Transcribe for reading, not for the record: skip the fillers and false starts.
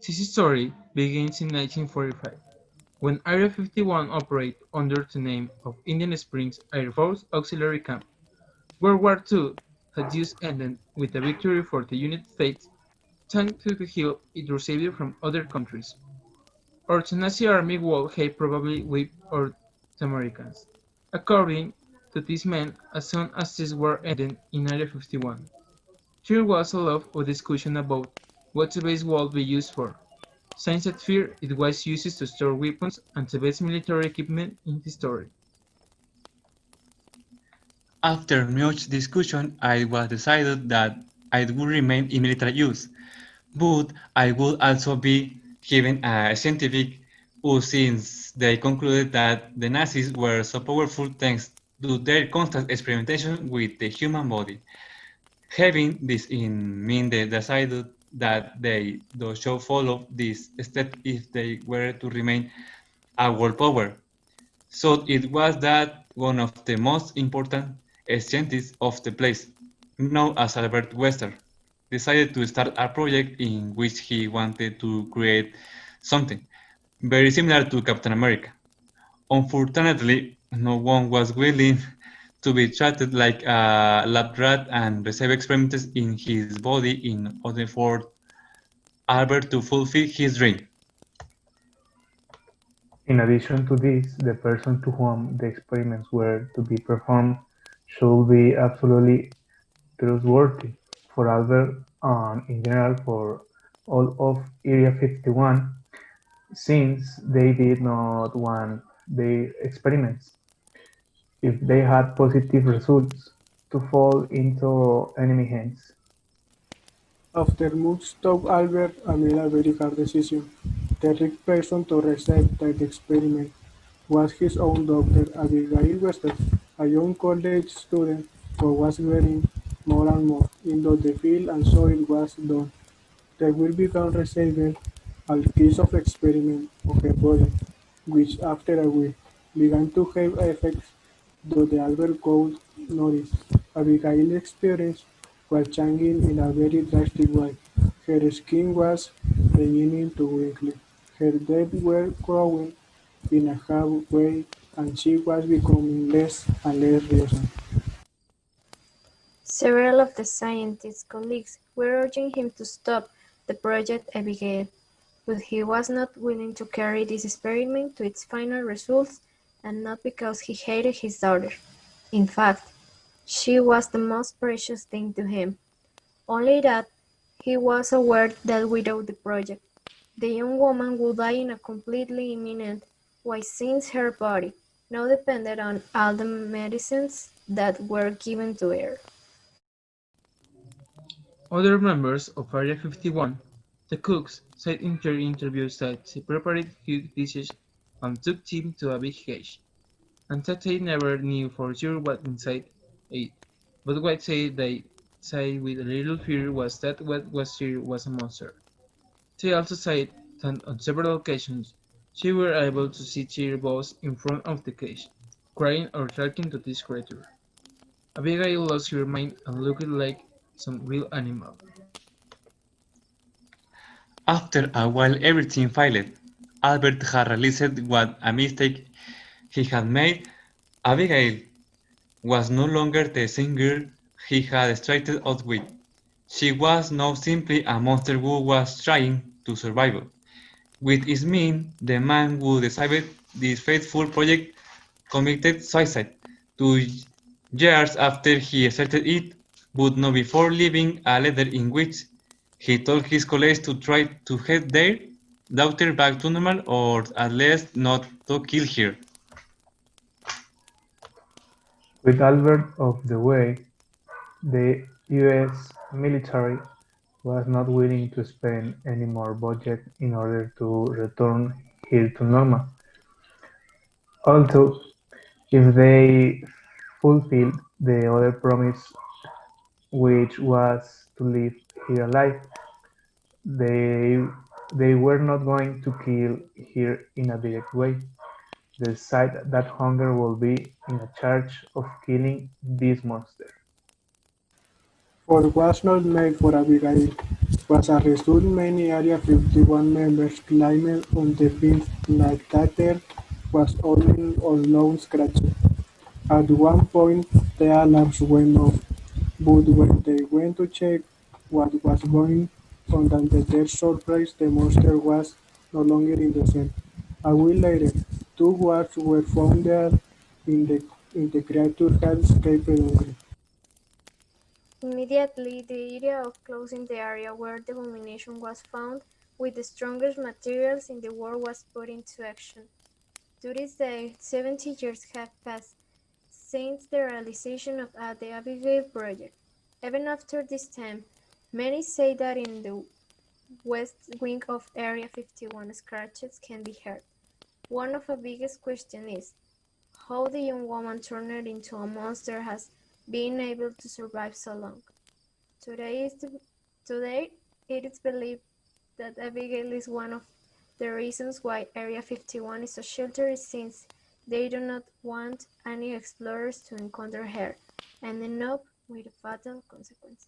This story begins in 1945, when Area 51 operated under the name of Indian Springs Air Force Auxiliary Camp. World War II had just ended with a victory for the United States thanks to the help it received from other countries. Or the Nazi army would have probably wiped out the Americans. According to these men, as soon as this war ended in Area 51, there was a lot of discussion about what the base would be used for. Some said fear it was used to store weapons and the best military equipment in the story. After much discussion, it was decided that it would remain in military use, but I would also be given a scientific use since they concluded that the Nazis were so powerful thanks to their constant experimentation with the human body. Having this in mind, they decided that they should follow this step if they were to remain a world power. So it was that one of the most important scientists of the place, known as Albert Wester, decided to start a project in which he wanted to create something very similar to Captain America. Unfortunately, no one was willing to be treated like a lab rat and receive experiments in his body in order for Albert to fulfill his dream. In addition to this, the person to whom the experiments were to be performed should be absolutely trustworthy. For Albert and in general for all of Area 51, since they did not want their experiments, if they had positive results, to fall into enemy hands. After much thought Albert made a very hard decision. The right person to receive the experiment was his own daughter, Abigail Wester, a young college student who was getting more and more into the field and so it was done. They will become receiving a case of experiment of her body, which after a week began to have effects though the Albert could notice. Abigail's experience was changing in a very drastic way. Her skin was beginning to wrinkle, her teeth were growing in a halfway, and she was becoming less and less reasonable. Several of the scientist's colleagues were urging him to stop the Project Abigail, but he was not willing to carry this experiment to its final results, and not because he hated his daughter. In fact, she was the most precious thing to him. Only that he was aware that without the project, the young woman would die in a completely imminent way since her body now depended on all the medicines that were given to her. Other members of Area 51, the cooks, said in their interviews that they prepared good dishes and took them to a big cage, and that they never knew for sure what inside it. But what they said with a little fear was that what was there was a monster. They also said that on several occasions they were able to see their boss in front of the cage, crying or talking to this creature. Abigail lost her mind and looked like some real animal. After a while everything failed. Albert had realized what a mistake he had made. Abigail was no longer the same girl he had started out with. She was now simply a monster who was trying to survive. With its mean, the man who decided this fateful project committed suicide 2 years after he started it, but not before leaving a letter in which he told his colleagues to try to get their daughter back to normal or at least not to kill her. With Albert of the way, the US military was not willing to spend any more budget in order to return her to normal. Although, if they fulfilled the other promise, which was to leave her alive, they they were not going to kill her in a direct way. They said that Hunger will be in charge of killing this monster. What was not made for Abigail was a result many Area 51 members climbed on the fence like that there was only on lone scratch. At one point the alarms went off, but when they went to check what was going on to their surprise the monster was no longer in the cell. A week later, two guards were found there in the creature had escaped hungry. Immediately, the idea of closing the area where the abomination was found with the strongest materials in the world was put into action. To this day, 70 years have passed since the realization of the Abigail project. Even after this time, many say that in the west wing of Area 51 scratches can be heard. One of the biggest questions is how the young woman turned into a monster has been able to survive so long. Today, today it is believed that Abigail is one of the reasons why Area 51 is so sheltered since they do not want any explorers to encounter her and end up with fatal consequences.